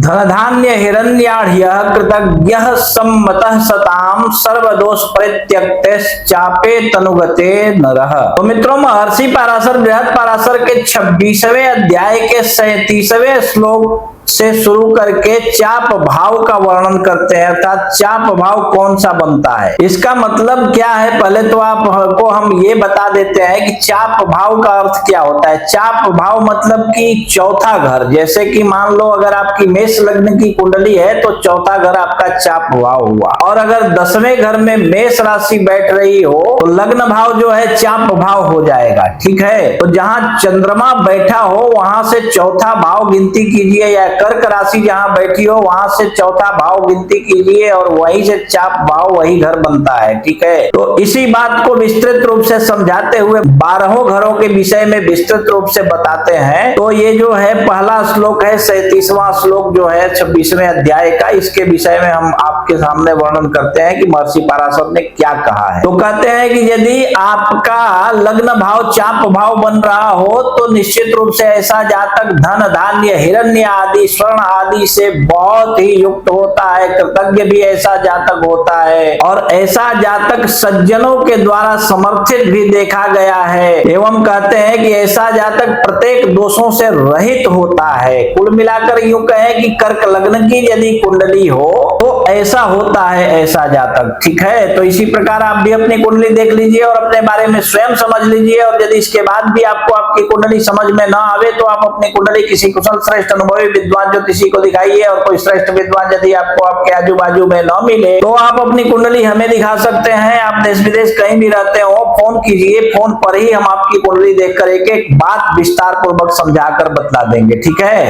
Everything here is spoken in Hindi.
धनधान्य हिरण्याढ्यः कृतज्ञः सम्मतः सताम सर्वदोष परित्यक्तश्चापे तनुगते नरः। तो मित्रों, महर्षि पराशर बृहद पराशर के 26वें अध्याय के 37वें श्लोक से शुरू करके चाप भाव का वर्णन करते हैं, अर्थात चाप भाव कौन सा बनता है, इसका मतलब क्या है। पहले तो आपको हम ये बता देते हैं कि चाप भाव का अर्थ क्या होता है। चाप भाव मतलब कि चौथा घर, जैसे कि मान लो अगर आपकी मेष लग्न की कुंडली है तो चौथा घर आपका चाप भाव हुआ, और अगर 10वें घर में मेष राशि बैठ रही हो तो लग्न भाव जो है चाप भाव हो जाएगा। ठीक है, तो जहां चंद्रमा बैठा हो वहां से चौथा भाव गिनती कीजिए, या कर्क राशि जहां बैठी हो वहां से चौथा भाव गिनती कीजिए, और वहीं से चाप भाव वही घर बनता है। ठीक है, तो इसी बात को विस्तृत रूप से समझाते हुए 12 घरों के विषय में विस्तृत रूप से बताते हैं। तो ये जो है पहला श्लोक है, 37वां श्लोक जो है 26वें अध्याय का, इसके विषय में हम आपके सामने वर्णन करते हैं कि महर्षि पराशर ने क्या कहा है। तो कहते हैं कि यदि आपका लग्न भाव चाप भाव बन रहा हो तो निश्चित रूप से ऐसा जातक धन धान्य हिरण्य आदि स्वर्ण आदि से बहुत ही युक्त होता है, कृतज्ञ भी ऐसा जातक होता है, और ऐसा जातक सज्जनों के द्वारा समर्थित भी देखा गया है। एवं कहते हैं कि ऐसा जातक प्रत्येक दोषों से रहित होता है। कुल मिलाकर यूं कहें कि कर्क लग्न की यदि कुंडली हो तो ऐसा होता है ऐसा जातक। ठीक है, तो इसी प्रकार आप भी अपनी कुंडली देख लीजिए और अपने बारे में स्वयं समझ लीजिए, और यदि इसके बाद भी आपको आपकी कुंडली समझ में ना आवे तो आप अपनी कुंडली किसी कुशल श्रेष्ठ अनुभवी विद्वान ज्योतिषी को दिखाइए, और कोई श्रेष्ठ विद्वान यदि आपको आपके आजू बाजू में न मिले तो आप अपनी कुंडली हमें दिखा सकते हैं। आप देश विदेश कहीं भी रहते हो, फोन कीजिए, फोन पर ही हम आपकी कुंडली देखकर एक एक बात विस्तार पूर्वक समझाकर बतला देंगे। ठीक है।